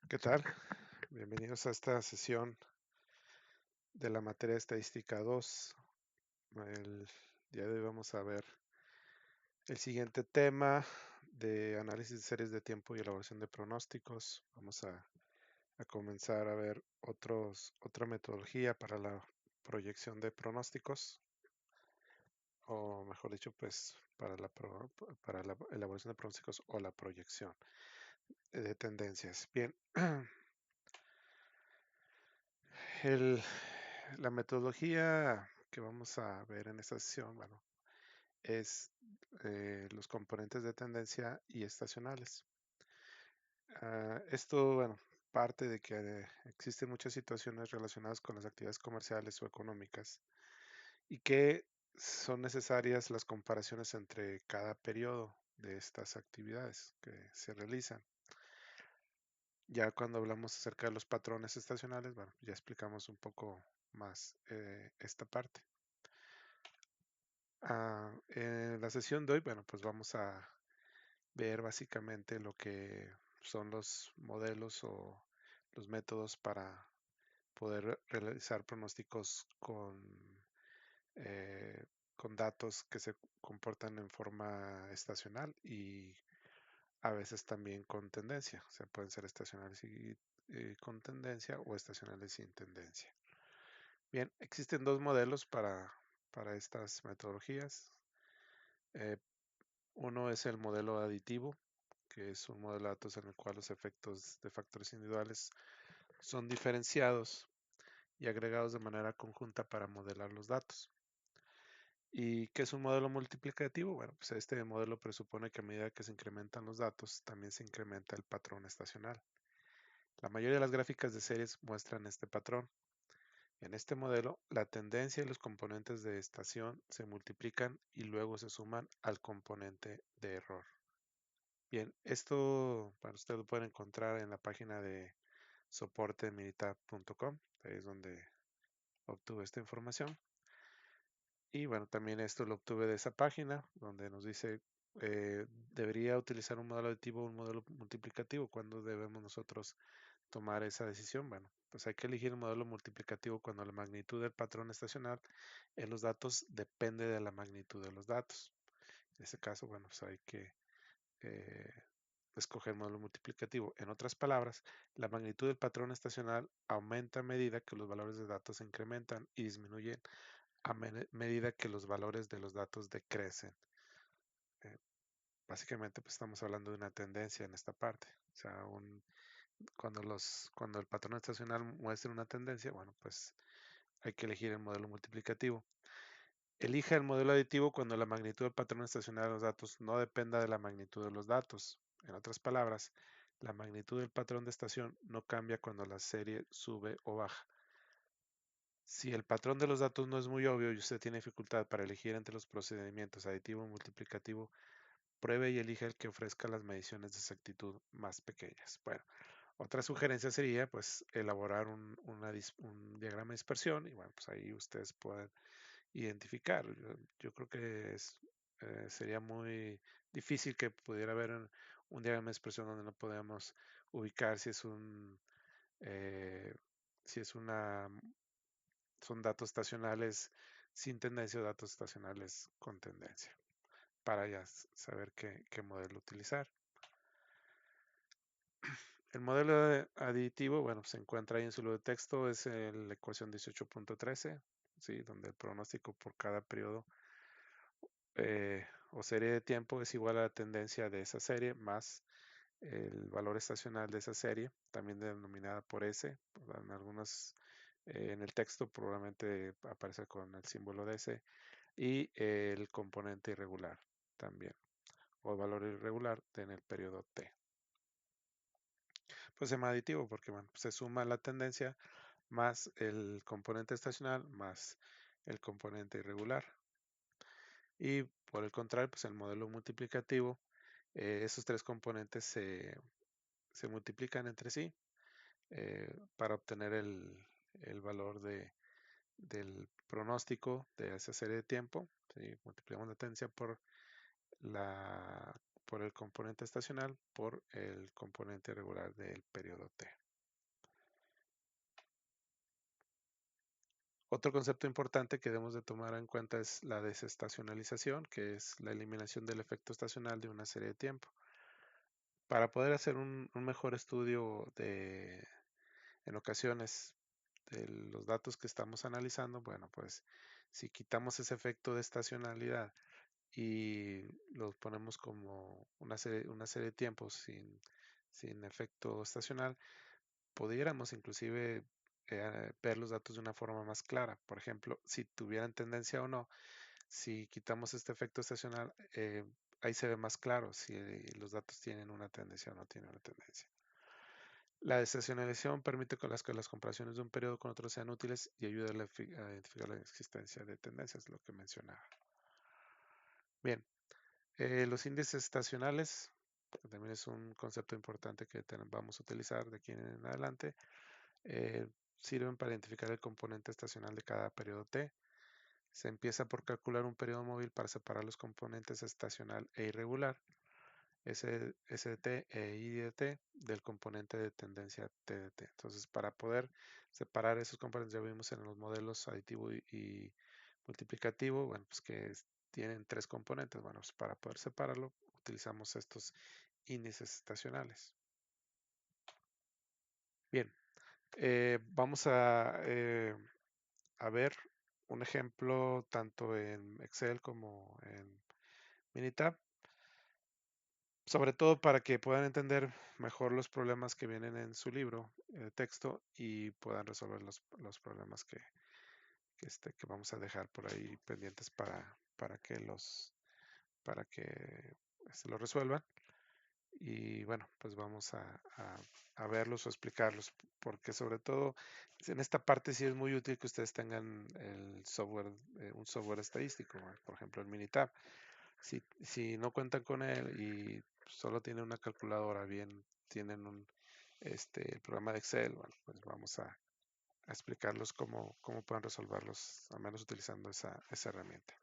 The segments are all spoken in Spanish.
¿Qué tal? Bienvenidos a esta sesión de la materia de estadística 2. El día de hoy vamos a ver el siguiente tema de análisis de series de tiempo y elaboración de pronósticos. Vamos a comenzar a ver otra metodología para la proyección de pronósticos, o mejor dicho, pues para la elaboración de pronósticos o la proyección de tendencias. Bien, el, la metodología que vamos a ver en esta sesión, bueno, es los componentes de tendencia y estacionales. Esto, bueno, parte de que existen muchas situaciones relacionadas con las actividades comerciales o económicas y que son necesarias las comparaciones entre cada periodo de estas actividades que se realizan. Ya cuando hablamos acerca de los patrones estacionales, bueno, ya explicamos un poco más esta parte. En la sesión de hoy, bueno, pues vamos a ver básicamente lo que son los modelos o los métodos para poder realizar pronósticos eh, con datos que se comportan en forma estacional y a veces también con tendencia. O sea, pueden ser estacionales y con tendencia o estacionales sin tendencia. Bien, existen dos modelos para estas metodologías. Eh, Uno es el modelo aditivo, que es un modelo de datos en el cual los efectos de factores individuales son diferenciados y agregados de manera conjunta para modelar los datos. ¿Y qué es un modelo multiplicativo? Bueno, pues este modelo presupone que a medida que se incrementan los datos, también se incrementa el patrón estacional. La mayoría de las gráficas de series muestran este patrón. En este modelo, la tendencia y los componentes de estación se multiplican y luego se suman al componente de error. Bien, esto para usted lo pueden encontrar en la página de soportemilitar.com, ahí es donde obtuve esta información. Y bueno, también esto lo obtuve de esa página, donde nos dice, ¿debería utilizar un modelo aditivo o un modelo multiplicativo? ¿Cuándo debemos nosotros tomar esa decisión? Bueno, pues hay que elegir un modelo multiplicativo cuando la magnitud del patrón estacional en los datos depende de la magnitud de los datos. En este caso, bueno, pues hay que eh, escoger modelo multiplicativo. En otras palabras, la magnitud del patrón estacional aumenta a medida que los valores de datos se incrementan y disminuyen a medida que los valores de los datos decrecen. Eh, Básicamente, pues estamos hablando de una tendencia en esta parte. O sea, cuando el patrón estacional muestra una tendencia, bueno, pues hay que elegir el modelo multiplicativo. Elija el modelo aditivo cuando la magnitud del patrón estacional de los datos no dependa de la magnitud de los datos. En otras palabras, la magnitud del patrón de estación no cambia cuando la serie sube o baja. Si el patrón de los datos no es muy obvio y usted tiene dificultad para elegir entre los procedimientos aditivo y multiplicativo, pruebe y elija el que ofrezca las mediciones de exactitud más pequeñas. Bueno, otra sugerencia sería pues elaborar un diagrama de dispersión y bueno, pues ahí ustedes pueden identificar. Yo creo que sería muy difícil que pudiera haber un diagrama de expresión donde no podamos ubicar eh, si es son datos estacionales sin tendencia o datos estacionales con tendencia, para ya saber qué modelo utilizar. El modelo aditivo, bueno, se encuentra ahí en su libro de texto, es la ecuación 18.13, ¿sí? Donde el pronóstico por cada periodo o serie de tiempo es igual a la tendencia de esa serie más el valor estacional de esa serie, también denominada por S. En algunos, en el texto probablemente aparece con el símbolo de S y el componente irregular también, o el valor irregular en el periodo T. Pues se llama aditivo porque bueno, se suma la tendencia más el componente estacional más el componente irregular. Y por el contrario, pues el modelo multiplicativo, esos tres componentes se multiplican entre sí para obtener el valor del pronóstico de esa serie de tiempo. ¿Sí? Multiplicamos la tendencia por por el componente estacional por el componente regular del periodo T. Otro concepto importante que debemos de tomar en cuenta es la desestacionalización, que es la eliminación del efecto estacional de una serie de tiempo. Para poder hacer un mejor estudio en ocasiones de los datos que estamos analizando, bueno, pues si quitamos ese efecto de estacionalidad y los ponemos como una serie de tiempos sin efecto estacional, pudiéramos inclusive ver los datos de una forma más clara. Por ejemplo, si tuvieran tendencia o no, si quitamos este efecto estacional, ahí se ve más claro si los datos tienen una tendencia o no tienen una tendencia. La desestacionalización permite que las comparaciones de un periodo con otro sean útiles y ayuda a identificar la existencia de tendencias, lo que mencionaba. Bien, los índices estacionales, que también es un concepto importante que vamos a utilizar de aquí en adelante, sirven para identificar el componente estacional de cada periodo T. Se empieza por calcular un periodo móvil para separar los componentes estacional e irregular, SDT e IDT, del componente de tendencia TDT. Entonces, para poder separar esos componentes, ya vimos en los modelos aditivo y multiplicativo, bueno, pues que tienen tres componentes. Bueno, pues para poder separarlo, utilizamos estos índices estacionales. Bien, vamos a ver un ejemplo tanto en Excel como en Minitab, sobre todo para que puedan entender mejor los problemas que vienen en su libro de texto y puedan resolver los problemas que vamos a dejar por ahí pendientes para que se lo resuelvan. Y bueno, pues vamos a verlos o explicarlos, porque sobre todo en esta parte sí es muy útil que ustedes tengan el software, un software estadístico, por ejemplo el Minitab. Si no cuentan con él y solo tienen una calculadora, bien tienen el programa de Excel, bueno, pues vamos a explicarlos cómo pueden resolverlos, al menos utilizando esa herramienta.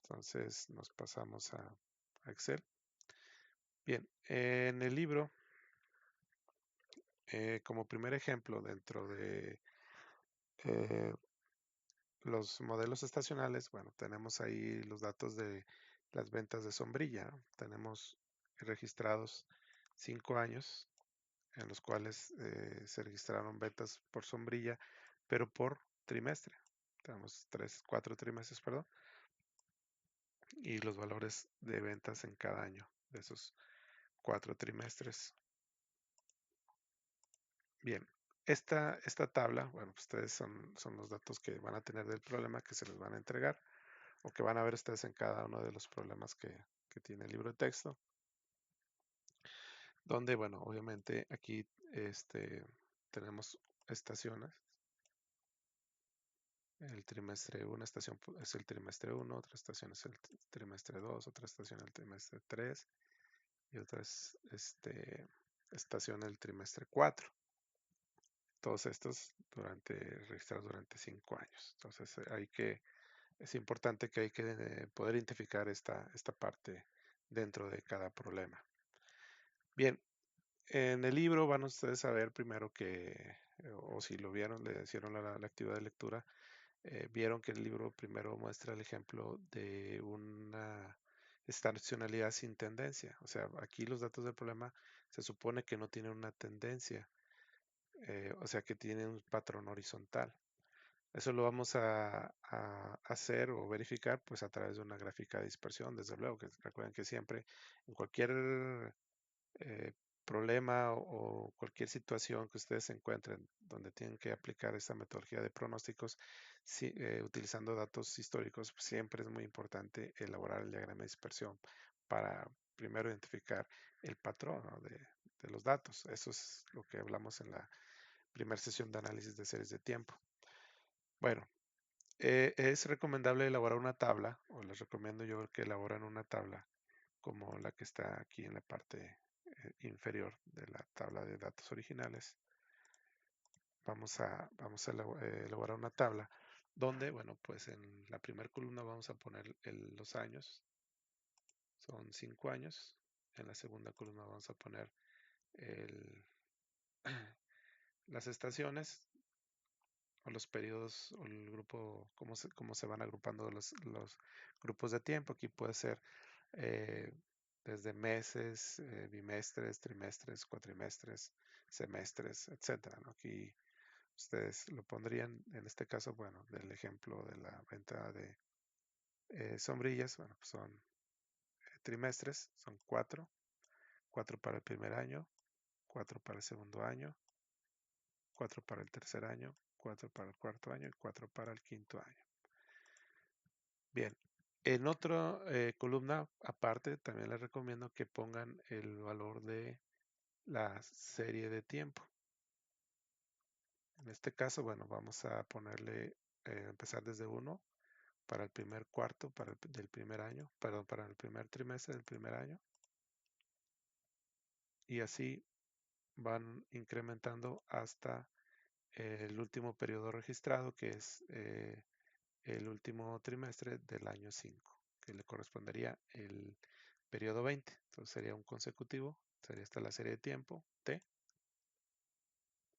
Entonces nos pasamos a Excel. Bien, en el libro, como primer ejemplo dentro de eh, los modelos estacionales, bueno, tenemos ahí los datos de las ventas de sombrilla, ¿no? Tenemos registrados 5 años en los cuales se registraron ventas por sombrilla, pero por trimestre. Tenemos 4 trimestres, perdón, y los valores de ventas en cada año de esos 4 trimestres. Bien, esta tabla, bueno, pues ustedes son los datos que van a tener del problema que se les van a entregar o que van a ver ustedes en cada uno de los problemas que tiene el libro de texto. Donde, bueno, obviamente aquí tenemos estaciones. El trimestre 1, estación es el trimestre 1, otra estación es el trimestre 2, otra estación el trimestre 3 y otra estación el trimestre 4. Todos estos registrados durante 5 años. Entonces es importante que hay que poder identificar esta parte dentro de cada problema. Bien, en el libro van ustedes a ver primero o si lo vieron, le hicieron la actividad de lectura, vieron que el libro primero muestra el ejemplo de una estacionalidad sin tendencia. O sea, aquí los datos del problema se supone que no tienen una tendencia, o sea, que tienen un patrón horizontal. Eso lo vamos a hacer o verificar pues a través de una gráfica de dispersión, desde luego, que recuerden que siempre en cualquier eh, problema o cualquier situación que ustedes se encuentren donde tienen que aplicar esta metodología de pronósticos, utilizando datos históricos, pues, siempre es muy importante elaborar el diagrama de dispersión para primero identificar el patrón, ¿no? de los datos. Eso es lo que hablamos en la primera sesión de análisis de series de tiempo. Bueno, es recomendable elaborar una tabla, o les recomiendo yo que elaboren una tabla como la que está aquí en la parte inferior de la tabla de datos originales. Vamos a elaborar una tabla donde, bueno, pues en la primera columna vamos a poner los años, son 5 años. En la segunda columna vamos a poner el, las estaciones o los periodos o el grupo, cómo se van agrupando los grupos de tiempo. Aquí puede ser eh, desde meses, bimestres, trimestres, cuatrimestres, semestres, etcétera, ¿no? Aquí ustedes lo pondrían, en este caso, bueno, del ejemplo de la venta de sombrillas, bueno, pues son trimestres, son cuatro para el primer año, cuatro para el segundo año, cuatro para el tercer año, cuatro para el cuarto año y cuatro para el quinto año. Bien, en otra columna aparte también les recomiendo que pongan el valor de la serie de tiempo. En este caso, bueno, vamos a ponerle, empezar desde 1 para el primer cuarto del primer año, perdón, para el primer trimestre del primer año. Y así van incrementando hasta el último periodo registrado, que es el último trimestre del año 5, que le correspondería el periodo 20. Entonces sería un consecutivo, sería esta la serie de tiempo T,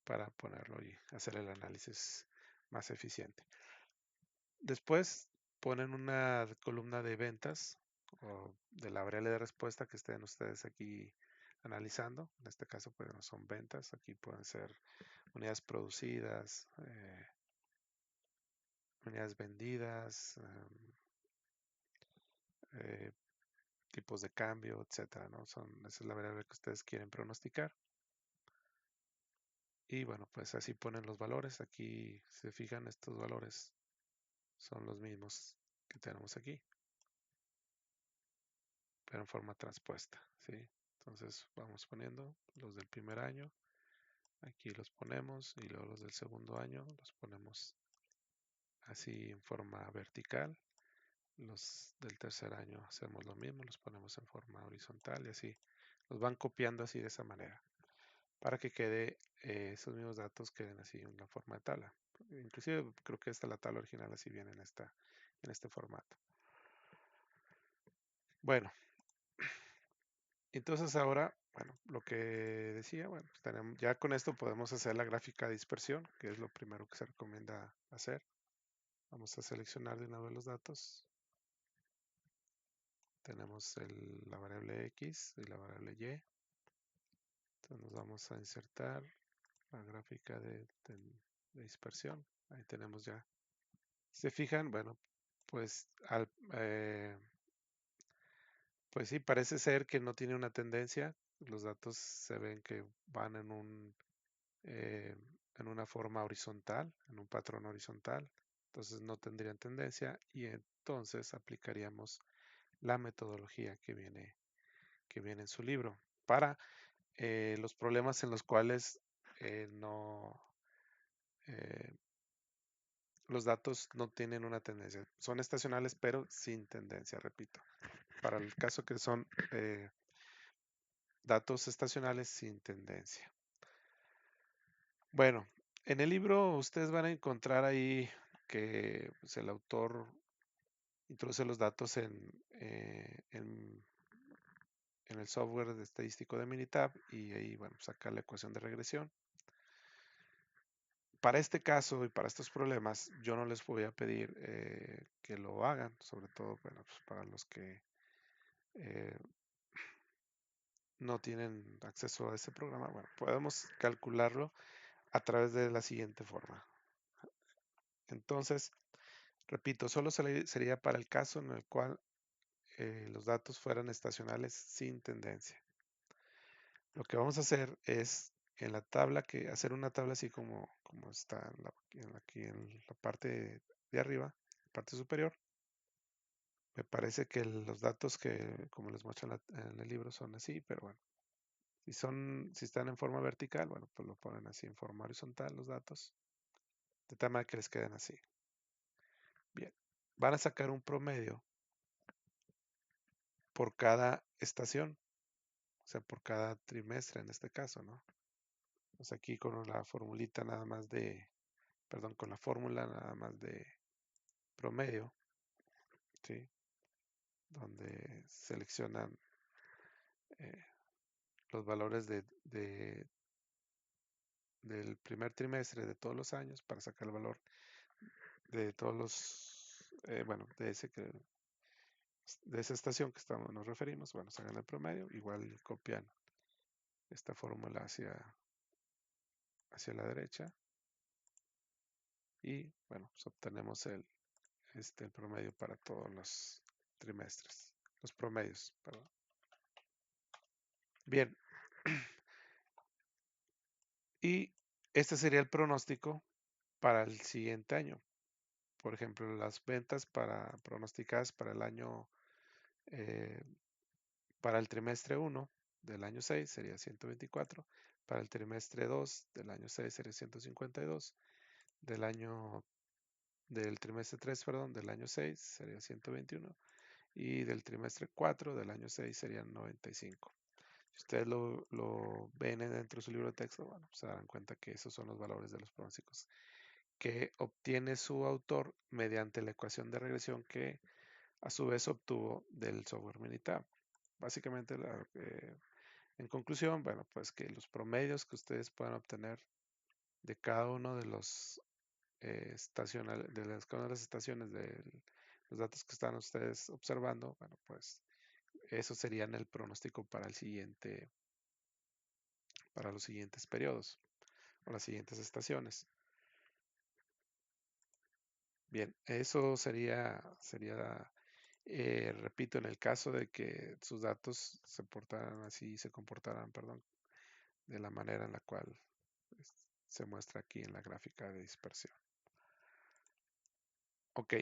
para ponerlo y hacer el análisis más eficiente. Después ponen una columna de ventas o de la variable de respuesta que estén ustedes aquí analizando. En este caso, pues no son ventas, aquí pueden ser unidades producidas, unidades vendidas, eh, tipos de cambio, etcétera, ¿no? Esa es la variable que ustedes quieren pronosticar. Y bueno, pues así ponen los valores. Aquí, si se fijan, estos valores son los mismos que tenemos aquí, pero en forma transpuesta, ¿sí? Entonces vamos poniendo los del primer año, aquí los ponemos, y luego los del segundo año los ponemos así en forma vertical. Los del tercer año hacemos lo mismo, los ponemos en forma horizontal y así los van copiando así de esa manera para que quede esos mismos datos queden así en la forma de tabla. Inclusive creo que esta la tabla original así viene en este formato. Bueno, entonces ahora, bueno, lo que decía, bueno, pues tenemos, ya con esto podemos hacer la gráfica de dispersión, que es lo primero que se recomienda hacer. Vamos a seleccionar de una vez los datos. Tenemos la variable X y la variable Y. Entonces nos vamos a insertar la gráfica de dispersión. Ahí tenemos ya. Si se fijan, bueno, pues, pues sí, parece ser que no tiene una tendencia. Los datos se ven que van eh, en una forma horizontal, en un patrón horizontal. Entonces no tendrían tendencia y entonces aplicaríamos la metodología que viene en su libro para los problemas en los cuales no, eh, los datos no tienen una tendencia. Son estacionales, pero sin tendencia, repito. Para el caso que son datos estacionales sin tendencia. Bueno, en el libro ustedes van a encontrar ahí que pues, el autor introduce los datos en el software de estadístico de Minitab y ahí, bueno, saca la ecuación de regresión. Para este caso y para estos problemas, yo no les voy a pedir que lo hagan, sobre todo, bueno, pues, para los que eh, no tienen acceso a ese programa. Bueno, podemos calcularlo a través de la siguiente forma. Entonces, repito, solo sería para el caso en el cual los datos fueran estacionales sin tendencia. Lo que vamos a hacer es en la tabla, hacer una tabla así como está aquí en la parte de arriba, parte superior. Me parece que los datos que, como les muestro en el libro, son así, pero bueno, si están en forma vertical, bueno, pues lo ponen así en forma horizontal los datos, de tal manera que les queden así. Bien, van a sacar un promedio por cada estación, o sea, por cada trimestre en este caso, ¿no? Pues aquí con la formulita nada más perdón, con la fórmula nada más de promedio, ¿sí? donde seleccionan eh, los valores del primer trimestre de todos los años para sacar el valor de todos bueno, de esa estación que nos referimos. Bueno, sacan el promedio, igual copian esta fórmula hacia la derecha y bueno, pues obtenemos el promedio para todos los trimestres, los promedios, perdón. Bien, y este sería el pronóstico para el siguiente año. Por ejemplo, las ventas pronosticadas para el año, eh, para el trimestre 1 del año 6 sería 124, para el trimestre 2 del año 6 sería 152, del trimestre 3, perdón, del año 6 sería 121 y del trimestre 4 del año 6 serían 95. Si ustedes lo ven dentro de su libro de texto, bueno, pues se darán cuenta que esos son los valores de los pronósticos que obtiene su autor mediante la ecuación de regresión que a su vez obtuvo del software Minitab. Básicamente, en conclusión, bueno, pues que los promedios que ustedes puedan obtener de cada uno de los cada una de las estaciones de los datos que están ustedes observando, bueno, pues eso serían el pronóstico para los siguientes periodos o las siguientes estaciones. Bien, eso repito, en el caso de que sus datos se comportaran, perdón, de la manera en la cual pues, se muestra aquí en la gráfica de dispersión. Ok,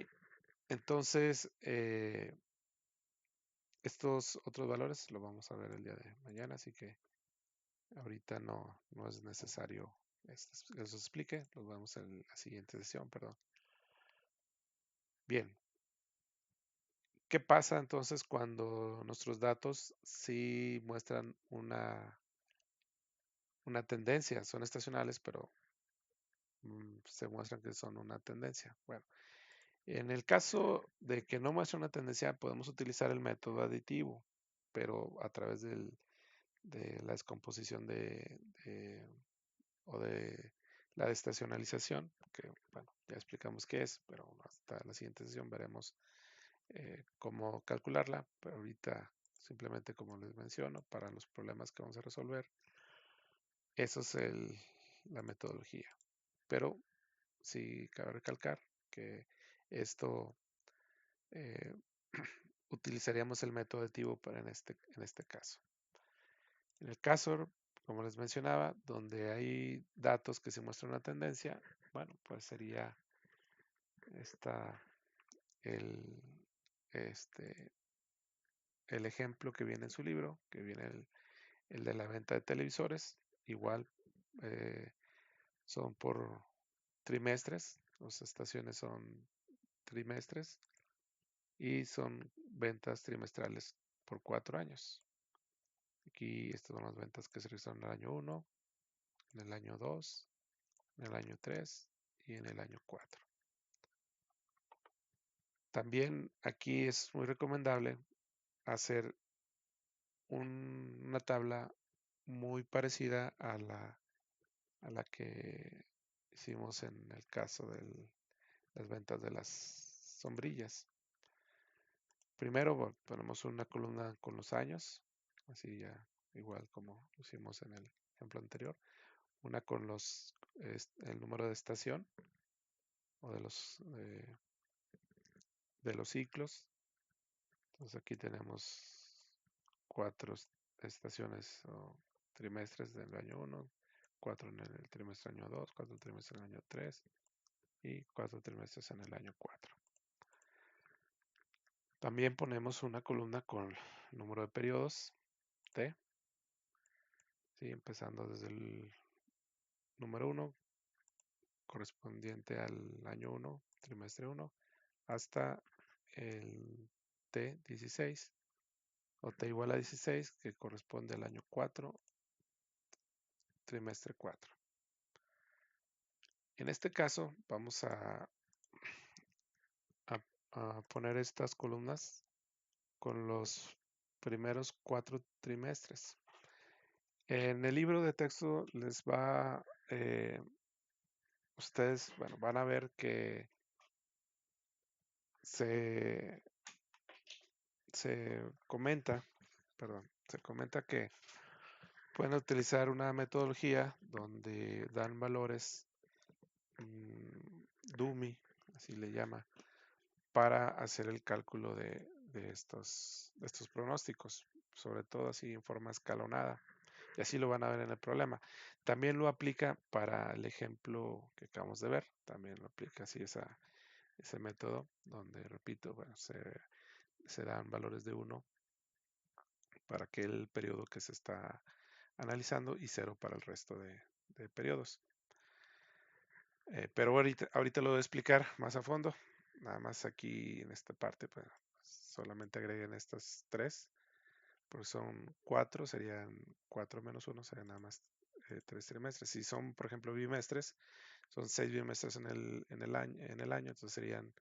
entonces estos otros valores los vamos a ver el día de mañana, así que ahorita no es necesario que los explique, los vemos en la siguiente sesión, perdón. Bien, ¿qué pasa entonces cuando nuestros datos sí muestran una tendencia? Son estacionales, pero se muestran que son una tendencia. Bueno, en el caso de que no muestre una tendencia, podemos utilizar el método aditivo, pero a través de la descomposición o de la desestacionalización, que bueno, ya explicamos qué es, pero hasta la siguiente sesión veremos cómo calcularla, pero ahorita simplemente como les menciono, para los problemas que vamos a resolver, eso es la metodología. Pero sí cabe recalcar que esto eh, utilizaríamos el método aditivo en este caso. En el caso, como les mencionaba, donde hay datos que se muestran una tendencia, bueno, pues sería esta, el, este, el ejemplo que viene en su libro, que viene el de la venta de televisores. Igual son por trimestres, las estaciones son trimestres y son ventas trimestrales por 4 años. Aquí estas son las ventas que se realizaron en el año 1, en el año 2, en el año 3 y en el año 4. También aquí es muy recomendable hacer una tabla muy parecida a la que hicimos en el caso de las ventas de las sombrillas. Primero ponemos una columna con los años, así ya igual como lo hicimos en el ejemplo anterior. Una con el número de estación o de los ciclos. Entonces aquí tenemos 4 estaciones o trimestres del año 1, 4 en el trimestre año 2, 4 trimestres en el año 3 y 4 trimestres en el año 4. También ponemos una columna con el número de periodos T, ¿sí? Empezando desde el número 1 correspondiente al año 1, trimestre 1, hasta el T16 o T igual a 16 que corresponde al año 4, trimestre 4. En este caso vamos a poner estas columnas con los primeros 4 trimestres. En el libro de texto les va, ustedes, bueno, van a ver que se, se comenta, perdón, se comenta que pueden utilizar una metodología donde dan valores dummy, así le llama, para hacer el cálculo de estos pronósticos, sobre todo así en forma escalonada. Y así lo van a ver en el problema. También lo aplica para el ejemplo que acabamos de ver. También lo aplica así ese método, donde, repito, bueno, se dan valores de 1 para aquel periodo que se está analizando y 0 para el resto de periodos. Pero ahorita lo voy a explicar más a fondo. Nada más aquí en esta parte, pues solamente agreguen estas 3, porque son 4, serían 4 menos 1, serían nada más 3 trimestres. Si son, por ejemplo, bimestres, son 6 bimestres en el año, entonces serían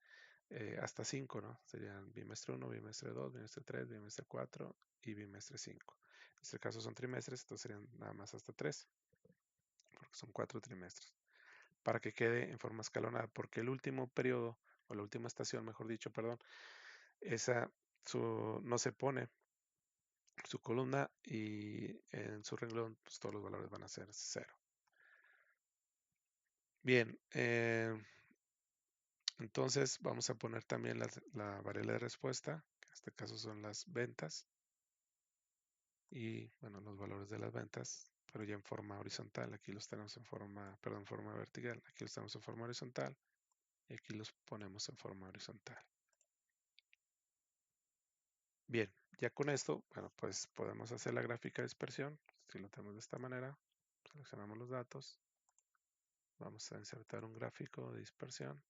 hasta 5, ¿no? Serían bimestre 1, bimestre 2, bimestre 3, bimestre 4 y bimestre 5. En este caso son trimestres, entonces serían nada más hasta 3, porque son 4 trimestres, para que quede en forma escalonada, porque el último periodo, o la última estación, mejor dicho, perdón, esa no se pone su columna y en su renglón pues, todos los valores van a ser 0. Bien, entonces vamos a poner también la variable de respuesta, que en este caso son las ventas, y bueno, los valores de las ventas, pero ya en forma horizontal. Aquí los tenemos en forma vertical. Aquí los tenemos en forma horizontal y aquí los ponemos en forma horizontal. Bien, ya con esto, bueno, pues podemos hacer la gráfica de dispersión. Si lo tenemos de esta manera, seleccionamos los datos, vamos a insertar un gráfico de dispersión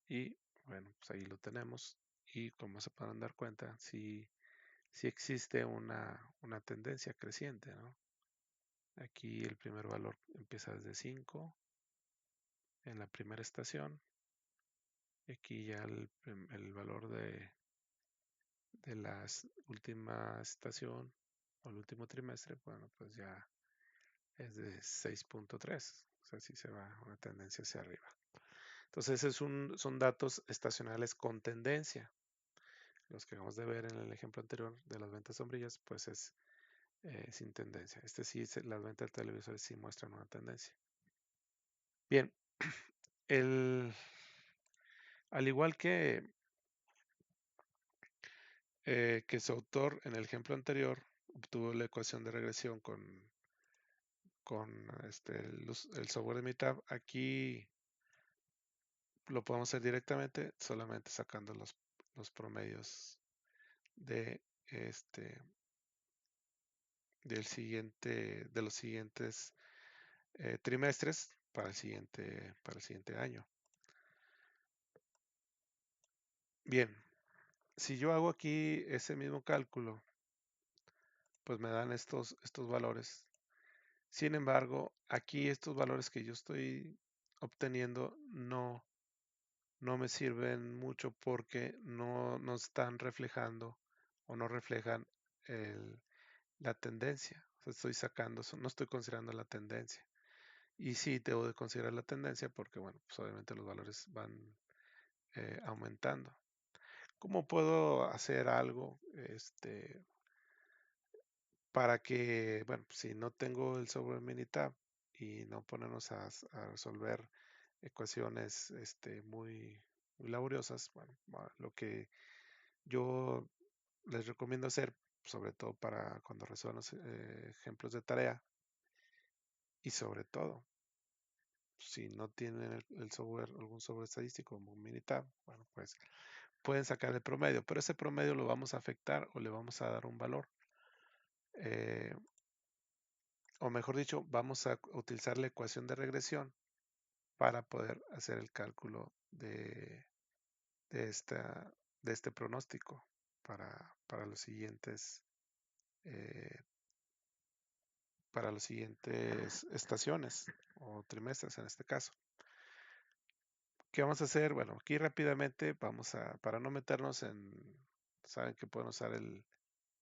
y bueno, pues ahí lo tenemos. Y como se pueden dar cuenta, si existe una tendencia creciente, ¿no? Aquí el primer valor empieza desde 5 en la primera estación. Aquí ya el valor de la última estación o el último trimestre, bueno, pues ya es de 6.3. O sea, sí se va una tendencia hacia arriba. Entonces, son datos estacionales con tendencia. Los que acabamos de ver en el ejemplo anterior de las ventas sombrillas, pues es sin tendencia. Sí, las ventas de televisores sí muestran una tendencia. Bien, al igual que su autor en el ejemplo anterior obtuvo la ecuación de regresión con el software de Meetup, aquí lo podemos hacer directamente solamente sacando los promedios de de los siguientes trimestres para el siguiente año. Bien, si yo hago aquí ese mismo cálculo, pues me dan estos valores. Sin embargo, aquí estos valores que yo estoy obteniendo no me sirven mucho porque no están reflejando o no reflejan la tendencia. O sea, no estoy considerando la tendencia. Y sí, debo de considerar la tendencia porque, bueno, pues obviamente los valores van aumentando. ¿Cómo puedo hacer algo para que, bueno, pues, si no tengo el software Minitab y no ponernos a resolver ecuaciones muy laboriosas, bueno, lo que yo les recomiendo hacer, sobre todo para cuando resuelvan los ejemplos de tarea, y sobre todo, si no tienen el software, algún software estadístico como Minitab, bueno, pues pueden sacar el promedio, pero ese promedio lo vamos a afectar o le vamos a dar un valor. Eh, o mejor dicho, vamos a utilizar la ecuación de regresión para poder hacer el cálculo de, esta, de este pronóstico para los siguientes eh, para las siguientes estaciones o trimestres en este caso. ¿Qué vamos a hacer? Bueno, aquí rápidamente para no meternos saben que pueden usar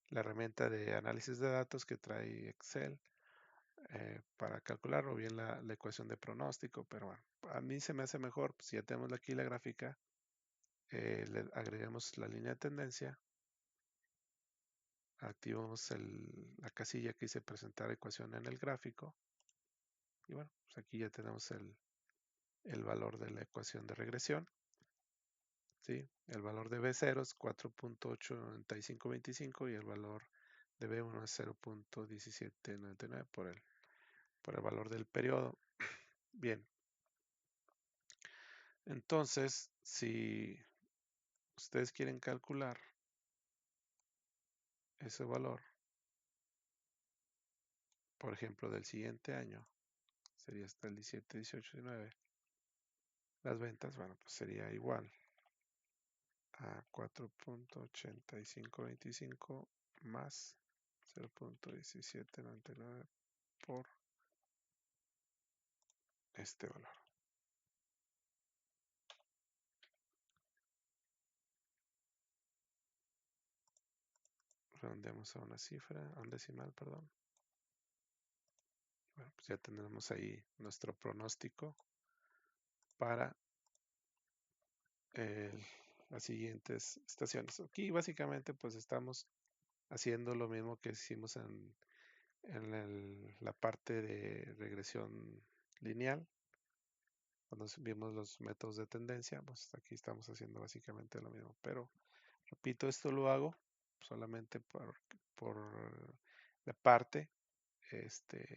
la herramienta de análisis de datos que trae Excel para calcular o bien la ecuación de pronóstico, pero bueno, a mí se me hace mejor, pues, si ya tenemos aquí la gráfica, le agregamos la línea de tendencia, activamos la casilla que dice presentar ecuación en el gráfico y bueno, pues aquí ya tenemos el valor de la ecuación de regresión. ¿Sí? El valor de B0 es 4.89525 y el valor de B1 es 0.1799 por el valor del periodo. Bien, entonces si ustedes quieren calcular ese valor, por ejemplo, del siguiente año, sería hasta el 17, 18, 19, las ventas, bueno, pues sería igual a 4.8525 más 0.1799 por este valor. Redondeamos a una cifra, a un decimal, perdón. Bueno, pues ya tenemos ahí nuestro pronóstico para las siguientes estaciones. Aquí básicamente pues estamos haciendo lo mismo que hicimos en la parte de regresión lineal. Cuando vimos los métodos de tendencia, pues aquí estamos haciendo básicamente lo mismo. Pero repito, esto lo hago solamente por la parte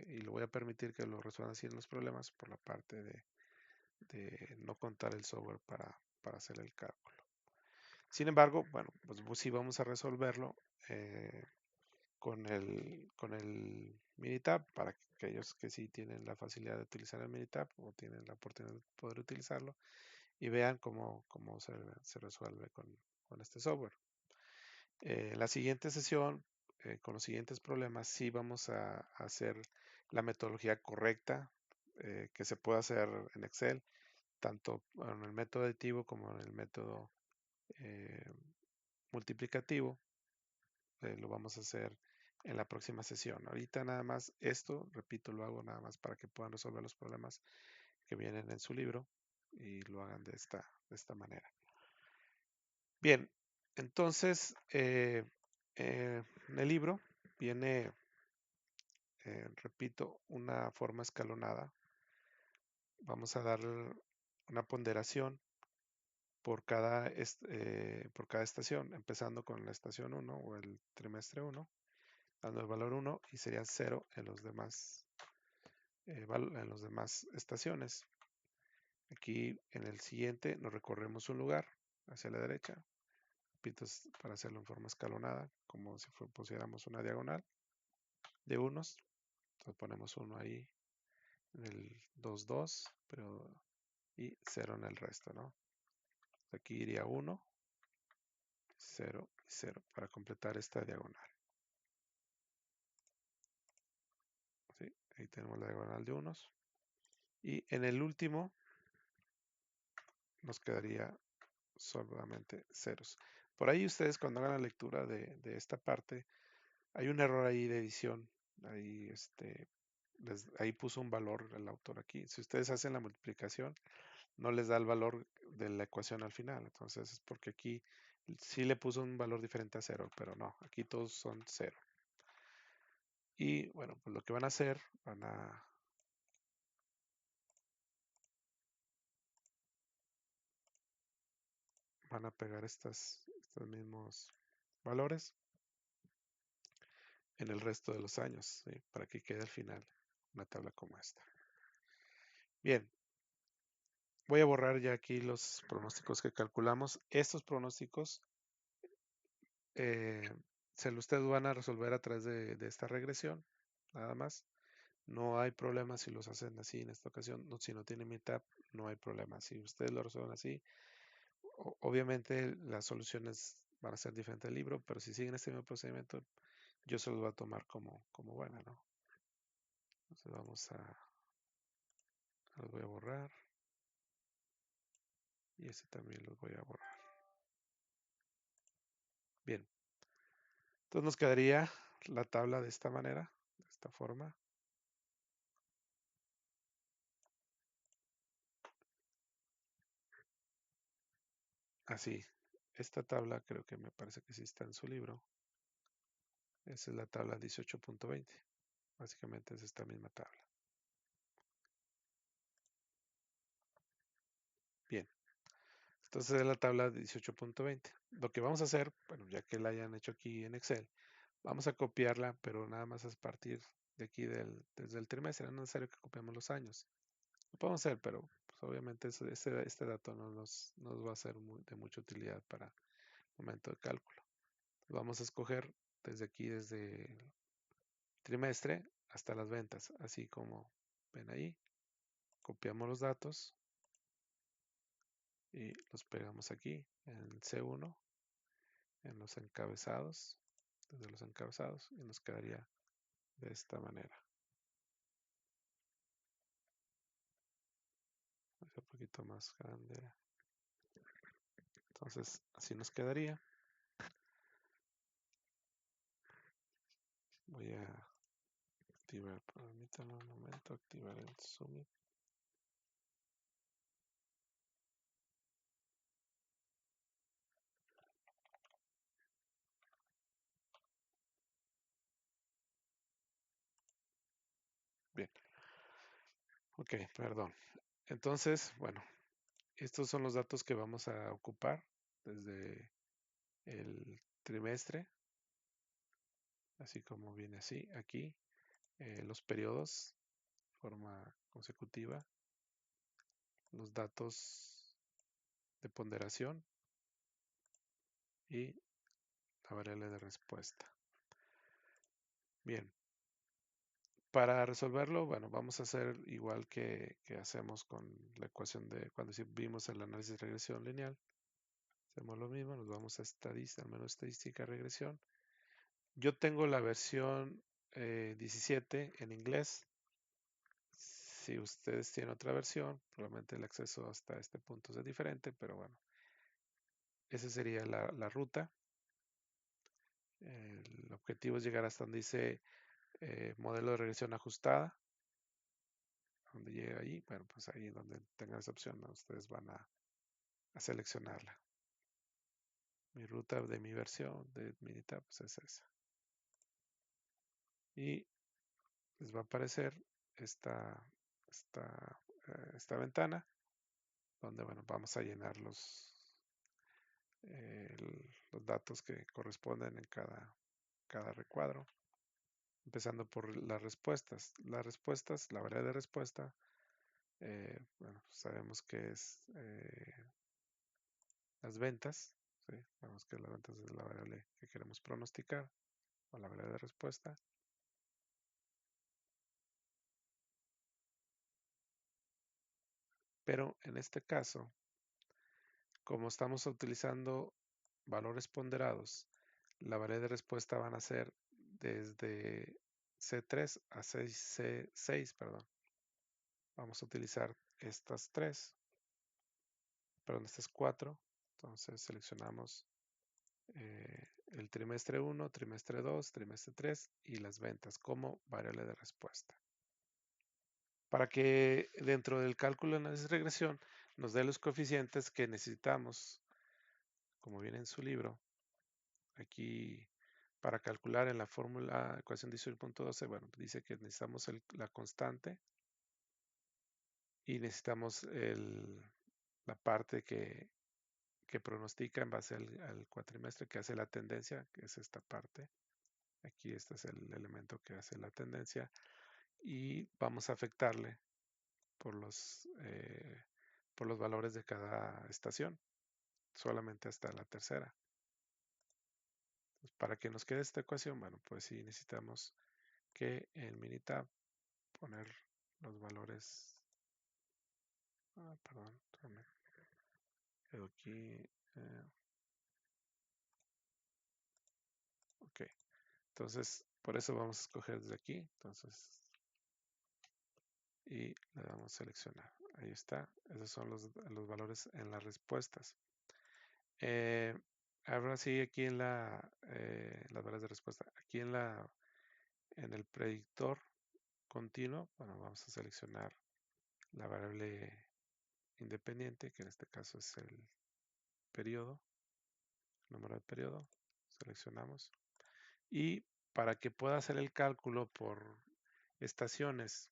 y lo voy a permitir que lo resuelvan así en los problemas por la parte de no contar el software para hacer el cálculo. Sin embargo, bueno, pues sí vamos a resolverlo con el Minitab para aquellos que sí tienen la facilidad de utilizar el Minitab o tienen la oportunidad de poder utilizarlo y vean cómo se resuelve con este software. En la siguiente sesión, con los siguientes problemas, sí vamos a hacer la metodología correcta que se puede hacer en Excel, tanto en el método aditivo como en el método eh, multiplicativo. Lo vamos a hacer en la próxima sesión. Ahorita nada más esto, repito, lo hago nada más para que puedan resolver los problemas que vienen en su libro y lo hagan de esta manera. Bien, entonces en el libro viene, repito, una forma escalonada. Vamos a dar una ponderación por cada estación, empezando con la estación 1 o el trimestre 1, dando el valor 1 y sería 0 en los demás estaciones. Aquí en el siguiente nos recorremos un lugar hacia la derecha, repito, para hacerlo en forma escalonada, como si pusiéramos una diagonal de unos. Entonces ponemos 1 ahí en el 2, 2, pero y 0 en el resto, ¿no? Aquí iría 1, 0 y 0 para completar esta diagonal. ¿Sí? Ahí tenemos la diagonal de unos. Y en el último nos quedaría solamente ceros. Por ahí ustedes cuando hagan la lectura de esta parte, hay un error ahí de edición. Ahí, ahí puso un valor el autor aquí. Si ustedes hacen la multiplicación, no les da el valor de la ecuación al final. Entonces es porque aquí sí le puso un valor diferente a cero, pero no, aquí todos son cero. Y bueno, pues lo que van a hacer, van a pegar estos mismos valores en el resto de los años, ¿sí? Para que quede al final una tabla como esta. Bien, voy a borrar ya aquí los pronósticos que calculamos. Estos pronósticos ustedes van a resolver a través de esta regresión, nada más. No hay problema si los hacen así en esta ocasión. Si no tienen mitad, no hay problema. Si ustedes lo resuelven así, obviamente las soluciones van a ser diferentes del libro, pero si siguen este mismo procedimiento, yo se los voy a tomar como buena, ¿no? Entonces los voy a borrar y este también los voy a borrar. Bien, entonces nos quedaría la tabla de esta manera, de esta forma. Así, esta tabla creo que me parece que sí está en su libro. Esa es la tabla 18.20. Básicamente es esta misma tabla. Bien, entonces es la tabla 18.20. Lo que vamos a hacer, bueno, ya que la hayan hecho aquí en Excel, vamos a copiarla, pero nada más a partir de aquí desde el trimestre. No es necesario que copiemos los años. Lo podemos hacer, pero pues, obviamente este dato no nos va a ser de mucha utilidad para el momento de cálculo. Vamos a escoger desde aquí, desde el trimestre hasta las ventas, así como ven ahí. Copiamos los datos y los pegamos aquí en el C1, en los encabezados, desde los encabezados, y nos quedaría de esta manera. Un poquito más grande. Entonces, así nos quedaría. Voy a activar, permítanme un momento, activar el zoom. Bien, ok, perdón. Entonces, bueno, estos son los datos que vamos a ocupar desde el trimestre, así como viene así aquí, los periodos, forma consecutiva, los datos de ponderación y la variable de respuesta. Bien, para resolverlo, bueno, vamos a hacer igual que hacemos con la ecuación de cuando vimos el análisis de regresión lineal. Hacemos lo mismo, nos vamos a estadística, al menos estadística regresión. Yo tengo la versión 17 en inglés. Si ustedes tienen otra versión, probablemente el acceso hasta este punto sea diferente, pero bueno, esa sería la ruta. El objetivo es llegar hasta donde dice modelo de regresión ajustada. Donde llegue ahí, bueno, pues ahí donde tengan esa opción, ¿no? Ustedes van a seleccionarla. Mi ruta de mi versión de Minitab pues es esa. Y les va a aparecer esta, esta ventana donde, bueno, vamos a llenar los datos que corresponden en cada recuadro. Empezando por las respuestas. Las respuestas, la variable de respuesta, bueno, sabemos que es las ventas. ¿Sí? Sabemos que las ventas es la variable que queremos pronosticar o la variable de respuesta. Pero en este caso, como estamos utilizando valores ponderados, la variable de respuesta van a ser desde C3 a 6, perdón. Vamos a utilizar estas tres, perdón, estas cuatro. Entonces seleccionamos el trimestre 1, trimestre 2, trimestre 3 y las ventas como variable de respuesta. Para que dentro del cálculo de análisis de regresión nos dé los coeficientes que necesitamos, como viene en su libro, aquí para calcular en la fórmula ecuación 18.12, bueno, dice que necesitamos la constante y necesitamos la parte que pronostica en base al cuatrimestre, que hace la tendencia, que es esta parte. Aquí este es el elemento que hace la tendencia y vamos a afectarle por por los valores de cada estación, solamente hasta la tercera. Entonces, para que nos quede esta ecuación, bueno, pues sí necesitamos que en Minitab poner los valores. Perdón, quedo aquí. Ok, entonces por eso vamos a escoger desde aquí. Entonces, y le damos seleccionar. Ahí está. Esos son los valores en las respuestas. Ahora sí, aquí en las barras de respuesta, aquí en el predictor continuo, bueno, vamos a seleccionar la variable independiente, que en este caso es el periodo, número de periodo, seleccionamos. Y para que pueda hacer el cálculo por estaciones,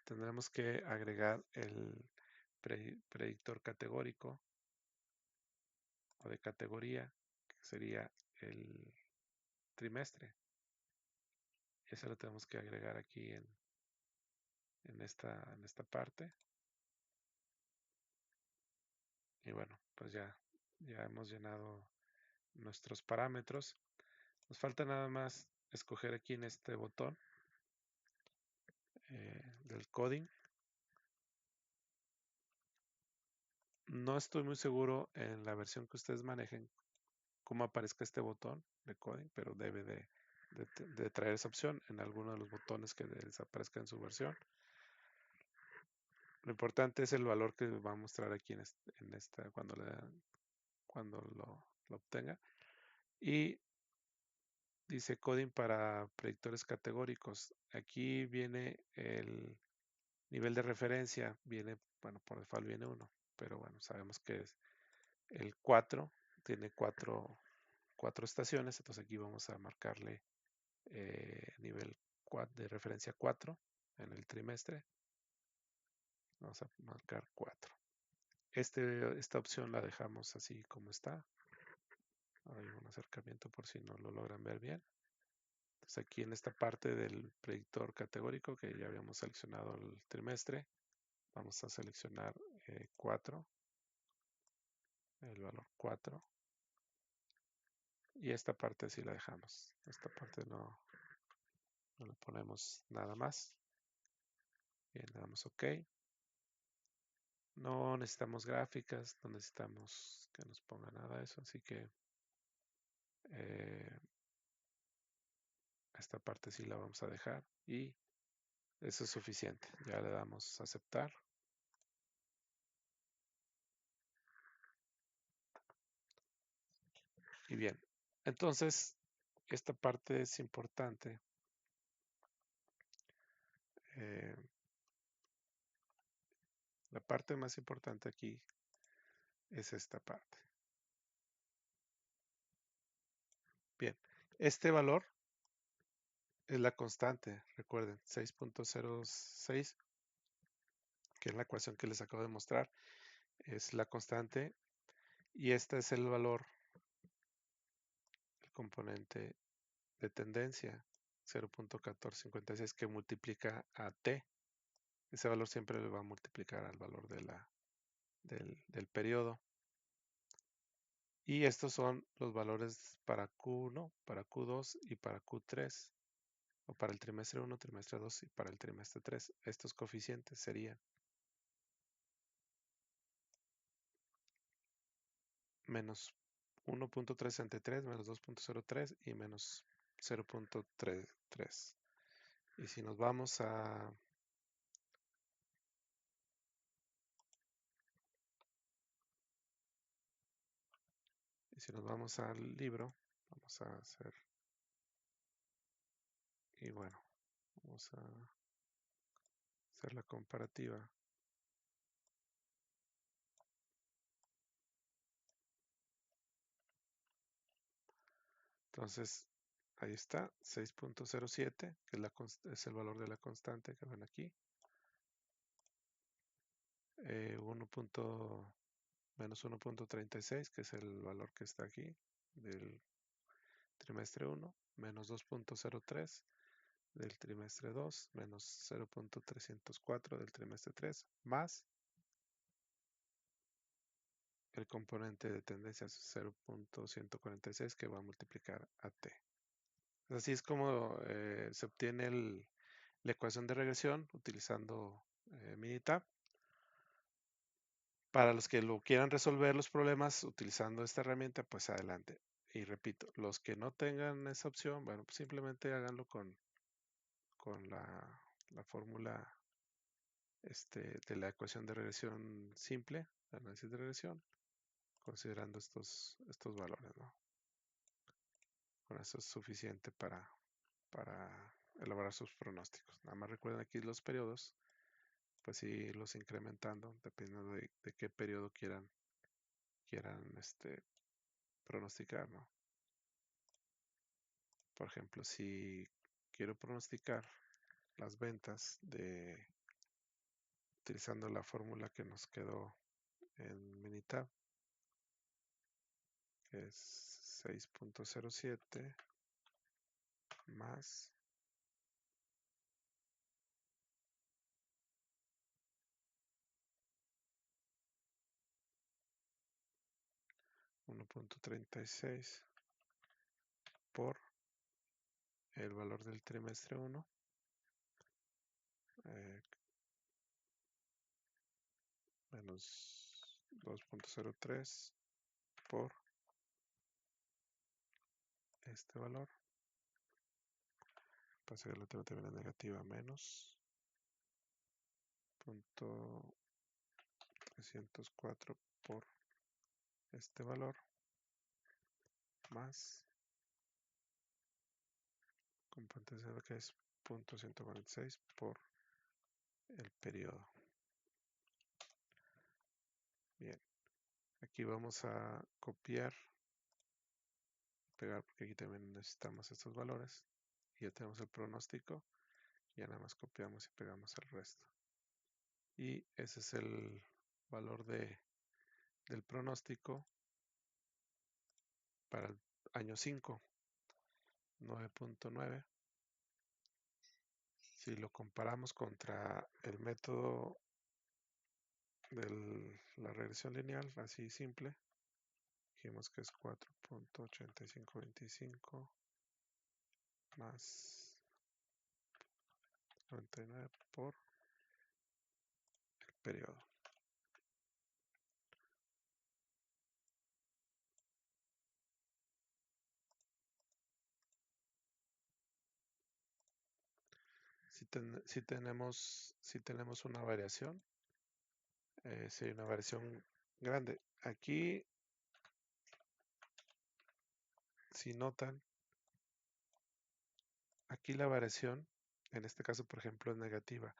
tendremos que agregar el predictor categórico o de categoría, que sería el trimestre. Eso lo tenemos que agregar aquí en esta parte. Y bueno, pues ya hemos llenado nuestros parámetros. Nos falta nada más escoger aquí en este botón del coding. No estoy muy seguro en la versión que ustedes manejen cómo aparezca este botón de coding, pero debe de traer esa opción en alguno de los botones que les aparezca en su versión. Lo importante es el valor que va a mostrar aquí en esta cuando lo obtenga. Y dice coding para predictores categóricos. Aquí viene el nivel de referencia, bueno, por default viene 1, pero bueno, sabemos que es el 4, tiene 4 estaciones, entonces aquí vamos a marcarle nivel de referencia 4 en el trimestre. Vamos a marcar 4. Esta opción la dejamos así como está. Hay un acercamiento por si no lo logran ver bien. Entonces aquí en esta parte del predictor categórico que ya habíamos seleccionado el trimestre, vamos a seleccionar 4, el valor 4. Y esta parte sí la dejamos. Esta parte no le ponemos nada más. Bien, le damos OK. No necesitamos gráficas, no necesitamos que nos ponga nada de eso, así que esta parte sí la vamos a dejar y eso es suficiente. Ya le damos a aceptar. Y bien, entonces esta parte es importante. Eh, la parte más importante aquí es esta parte. Bien, este valor es la constante, recuerden, 6.06, que es la ecuación que les acabo de mostrar, es la constante y este es el valor, el componente de tendencia, 0.1456, que multiplica a t. Ese valor siempre le va a multiplicar al valor del periodo. Y estos son los valores para Q1, para Q2 y para Q3, o para el trimestre 1, trimestre 2 y para el trimestre 3. Estos coeficientes serían menos 1.363, menos 2.03 y menos 0.33. Y si nos vamos al libro, vamos a hacer, y bueno, vamos a hacer la comparativa. Entonces, ahí está, 6.07, que es el valor de la constante que ven aquí. 1. Menos 1.36, que es el valor que está aquí del trimestre 1, menos 2.03 del trimestre 2, menos 0.304 del trimestre 3, más el componente de tendencia 0.146 que va a multiplicar a t. Así es como se obtiene la ecuación de regresión utilizando Minitab. Para los que lo quieran resolver los problemas utilizando esta herramienta, pues adelante. Y repito, los que no tengan esa opción, bueno, pues simplemente háganlo con la fórmula de la ecuación de regresión simple, análisis de regresión, considerando estos valores, ¿no? Con eso es suficiente para elaborar sus pronósticos. Nada más recuerden aquí los periodos, pues irlos incrementando dependiendo de qué periodo quieran pronosticar, ¿no? Por ejemplo, si quiero pronosticar las ventas utilizando la fórmula que nos quedó en Minitab, que es 6.07 más 1.36 por el valor del trimestre 1, menos 2.03 por este valor. Pasa que la tengo también negativa, menos 0.304 por este valor, más con potencial que es 0.146 por el periodo. Bien, aquí vamos a copiar, pegar, porque aquí también necesitamos estos valores. Y ya tenemos el pronóstico, ya nada más copiamos y pegamos el resto. Y ese es el valor del pronóstico para el año 5, 9.9. Si lo comparamos contra el método de la regresión lineal, así simple, dijimos que es 4.8525 más 99 por el periodo. Si tenemos una variación, si hay una variación grande. Aquí, si notan, aquí la variación, en este caso, por ejemplo, es negativa.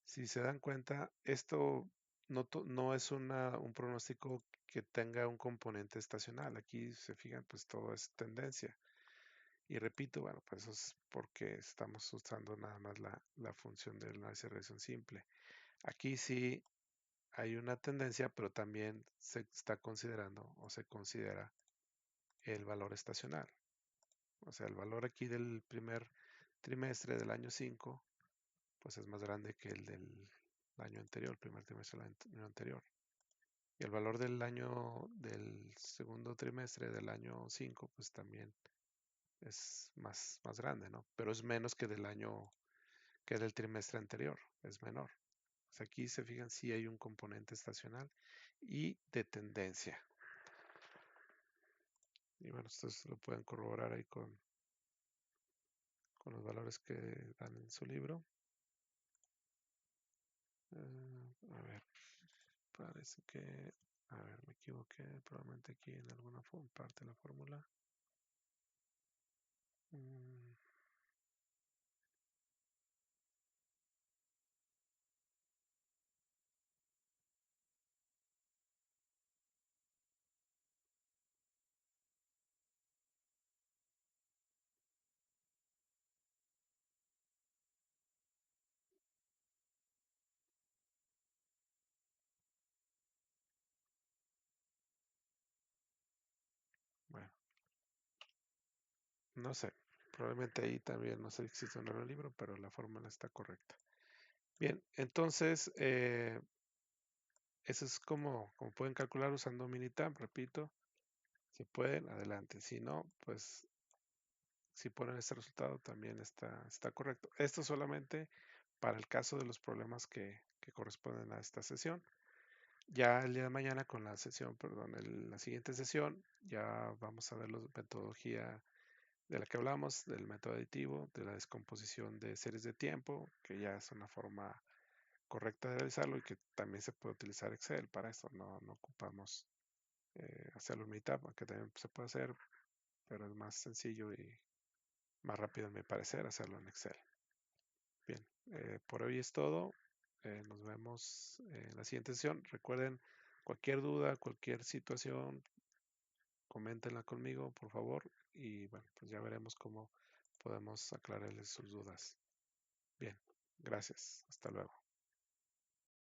Si se dan cuenta, esto no es un pronóstico que tenga un componente estacional. Aquí se fijan, pues todo es tendencia. Y repito, bueno, pues eso es porque estamos usando nada más la función de análisis de regresión simple. Aquí sí hay una tendencia, pero también se está considerando o se considera el valor estacional. O sea, el valor aquí del primer trimestre del año 5, pues es más grande que el del año anterior, el primer trimestre del año anterior. Y el valor del segundo trimestre del año 5, pues también es más grande, ¿no? Pero es menos que del trimestre anterior, es menor. O sea, aquí se fijan si hay un componente estacional y de tendencia. Y bueno, ustedes lo pueden corroborar ahí con los valores que dan en su libro. A ver, parece que, a ver, me equivoqué probablemente aquí en alguna parte de la fórmula. Bueno, no sé, probablemente ahí también no sé si existe un nuevo libro, pero la fórmula está correcta. Bien, entonces, eso es como pueden calcular usando Minitab, repito. Si pueden, adelante. Si no, pues si ponen este resultado también está correcto. Esto solamente para el caso de los problemas que corresponden a esta sesión. Ya el día de mañana con la sesión, perdón, la siguiente sesión, ya vamos a ver la metodología de la que hablamos, del método aditivo, de la descomposición de series de tiempo, que ya es una forma correcta de realizarlo y que también se puede utilizar Excel para esto, no ocupamos hacerlo en Meetup, aunque también se puede hacer, pero es más sencillo y más rápido, en mi parecer, hacerlo en Excel. Bien, por hoy es todo. Nos vemos en la siguiente sesión. Recuerden, cualquier duda, cualquier situación, coméntenla conmigo, por favor. Y bueno, pues ya veremos cómo podemos aclararles sus dudas. Bien, gracias. Hasta luego.